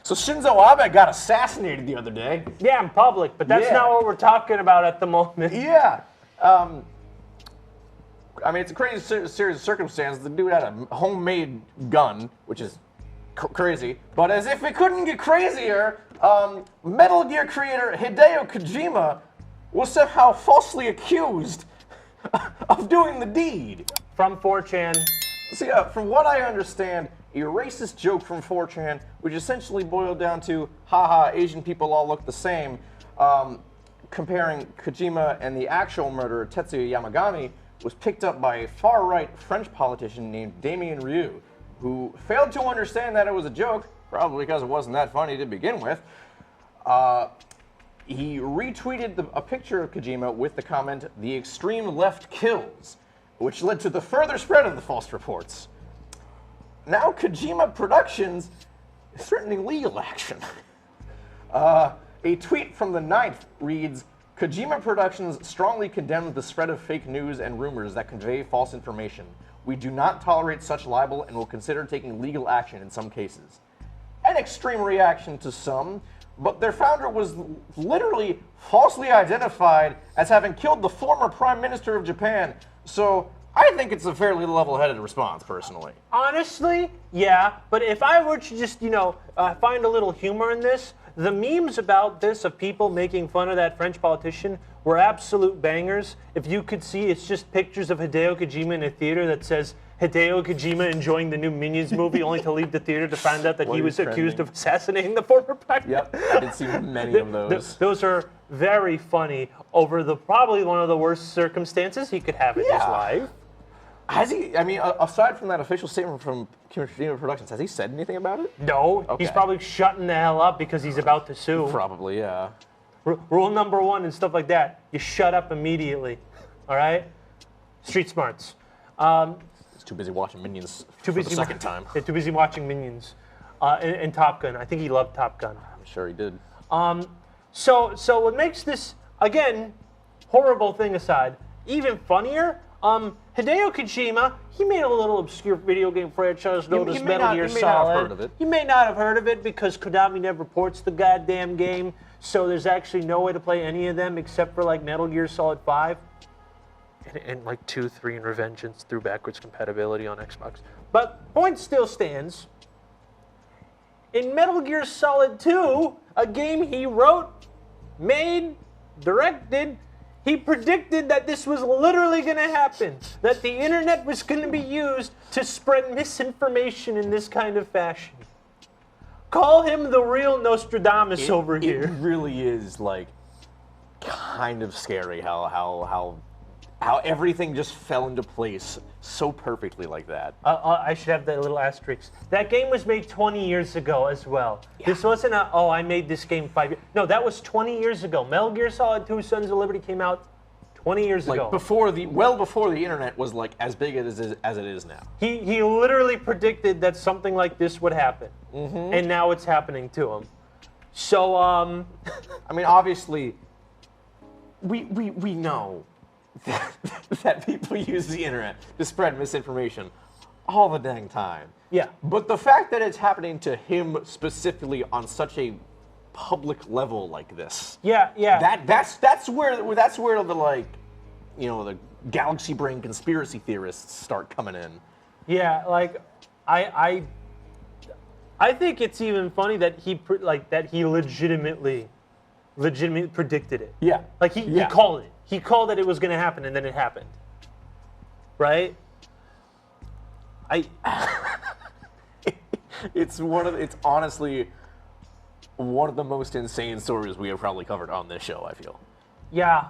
So Shinzo Abe got assassinated the other day. Yeah, in public, but that's not what we're talking about at the moment. Yeah. I mean, it's a crazy series of circumstances. The dude had a homemade gun, which is crazy. But as if it couldn't get crazier, Metal Gear creator Hideo Kojima was somehow falsely accused of doing the deed. From 4chan. See, from what I understand, a racist joke from 4chan, which essentially boiled down to, haha, Asian people all look the same, comparing Kojima and the actual murderer, Tetsuya Yamagami, was picked up by a far-right French politician named Damien Rieu, who failed to understand that it was a joke, probably because it wasn't that funny to begin with. He retweeted a picture of Kojima with the comment, "The extreme left kills," which led to the further spread of the false reports. Now Kojima Productions is threatening legal action. A tweet from the 9th reads, Kojima Productions strongly condemns the spread of fake news and rumors that convey false information. We do not tolerate such libel and will consider taking legal action in some cases. An extreme reaction to some, but their founder was literally falsely identified as having killed the former Prime Minister of Japan. So I think it's a fairly level-headed response, personally. Honestly, yeah. But if I were to just, find a little humor in this, the memes about this of people making fun of that French politician were absolute bangers. If you could see, it's just pictures of Hideo Kojima in a theater that says, Hideo Kojima enjoying the new Minions movie, only to leave the theater to find out that he was accused of assassinating the former prime minister. Yep, I did see many of those. Those are very funny over probably one of the worst circumstances he could have in his life. Has he, aside from that official statement from Kojima Productions, has he said anything about it? No, he's probably shutting the hell up because he's about to sue. Probably, yeah. Rule number 1 and stuff like that, you shut up immediately, all right? Street smarts. He's too busy watching Minions for the second time. Yeah, too busy watching Minions and Top Gun. I think he loved Top Gun. I'm sure he did. So what makes this, again, horrible thing aside, even funnier, Hideo Kojima, he made a little obscure video game franchise known as Metal Gear Solid. You may not have heard of it. You may not have heard of it because Konami never ports the goddamn game, so there's actually no way to play any of them except for like Metal Gear Solid 5 and like 2, 3, and Revengeance through backwards compatibility on Xbox. But point still stands. In Metal Gear Solid 2, a game he wrote, made, directed, he predicted that this was literally going to happen, that the internet was going to be used to spread misinformation in this kind of fashion. Call him the real Nostradamus over here. It really is, kind of scary how everything just fell into place so perfectly like that. I should have that little asterisk. That game was made 20 years ago as well. Yeah. This wasn't I made this game 5 years. No, that was 20 years ago. Metal Gear Solid 2 Sons of Liberty came out 20 years ago. Before the internet was as big as it is now. He literally predicted that something like this would happen. Mm-hmm. And now it's happening to him. So, obviously, we know that people use the internet to spread misinformation all the dang time. Yeah. But the fact that it's happening to him specifically on such a public level like this. Yeah. That's where the the galaxy brain conspiracy theorists start coming in. Yeah, I think it's even funny that he legitimately predicted it. Yeah. He called it. He called that it was going to happen, and then it happened. Right? It's honestly one of the most insane stories we have probably covered on this show, I feel. Yeah.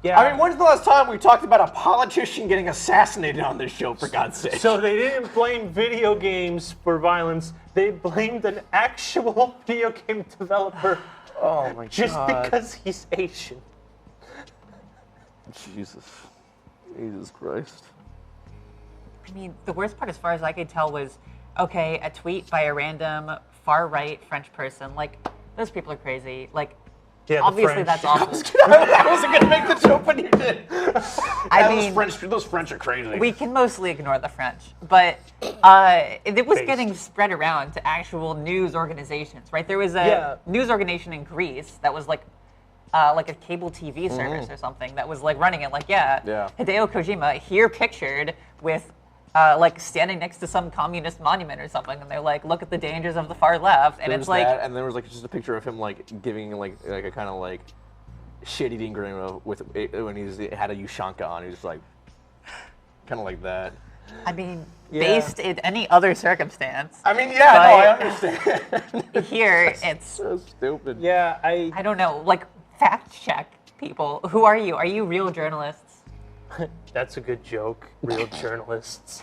When's the last time we talked about a politician getting assassinated on this show, for God's sake? So they didn't blame video games for violence. They blamed an actual video game developer. Oh my God. Just because he's Asian. Jesus Christ. The worst part, as far as I could tell, was, a tweet by a random far-right French person. Those people are crazy. Yeah, the obviously French. that's awful. I wasn't gonna make the joke, but you did. I Those mean, those French are crazy. we can mostly ignore the French, but it was Based. getting spread around to actual news organizations, right? There was a Yeah. news organization in Greece that was like a cable TV service or something that was like running it. Like, Yeah. Hideo Kojima here pictured with like standing next to some communist monument or something, and they're like, look at the dangers of the far left, and There it's was like, that, and there was like just a picture of him like giving like a kind of like shit-eating grin with when he had a Ushanka on. He was like kind of like that. I mean, Yeah. based in any other circumstance. I mean, yeah, no, I understand. Here, it's So stupid. Yeah, I don't know, like fact check people. Who are you? Are you real journalists? that's a good joke. Real journalists.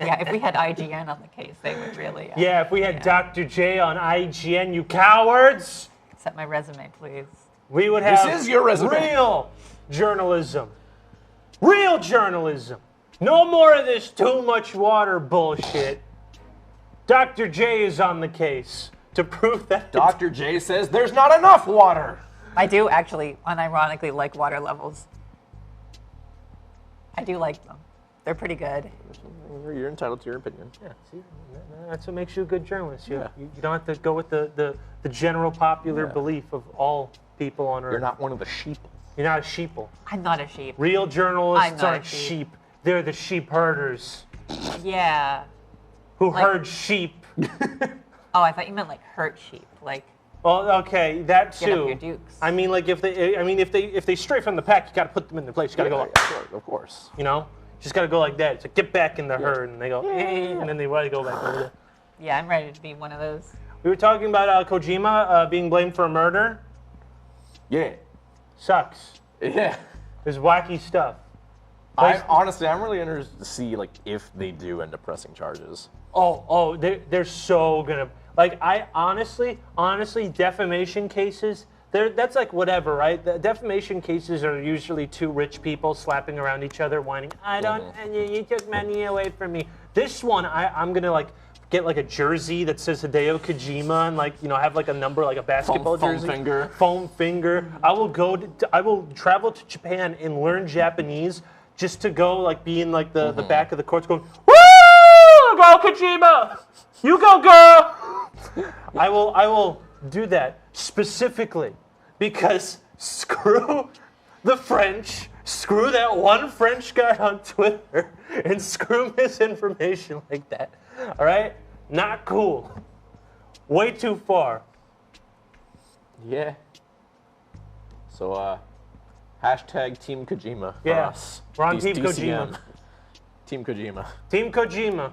Yeah, if we had IGN on the case, they would really. Yeah, if we had Dr. J on IGN, you cowards, Set my resume, please. we would have This is your resume. real journalism. Real journalism. No more of this too much water bullshit. Dr. J is on the case to prove that. Dr. J says there's not enough water. I do actually, unironically, like water levels. I do like them. They're pretty good. You're entitled to your opinion. Yeah, see, that's what makes you a good journalist. Yeah. You don't have to go with the general popular Yeah. belief of all people on Earth. You're not one of the sheep. You're not a sheeple. I'm not a sheep. Real journalists I'm not a aren't sheep. sheep. They're the sheep herders Yeah. who Like- herd sheep. Oh, I thought you meant like hurt sheep. Like, Well, okay, that too. Get up your dukes. I mean, like if they stray from the pack, you got to put them in their place. You got to go, like, of course. you know, just got to go like that. It's like get back in the herd, and they go, and then they want to go back over there. yeah, I'm ready to be one of those. We were talking about Kojima being blamed for a murder. Yeah. Sucks. Yeah. There's wacky stuff. Honestly, I'm really interested to see like if they do end up pressing charges. Oh, they're so gonna like. I honestly, defamation cases. That's like whatever, right? The defamation cases are usually two rich people slapping around each other, whining, "I don't, and you took money away from me." This one, I'm gonna like get like a jersey that says Hideo Kojima and like have like a number, like a basketball Foam jersey. finger. Foam finger. I will travel to Japan and learn Japanese just to go like be in like the back of the courts going, "Woo! Go Kojima! You go, girl!" I will do that specifically because screw the French, screw that one French guy on Twitter, and screw misinformation like that. All right? Not cool. Way too far. Yeah. So hashtag Team Kojima for Yeah. us. We're on D- Team DCM. Kojima. Team Kojima. Team Kojima.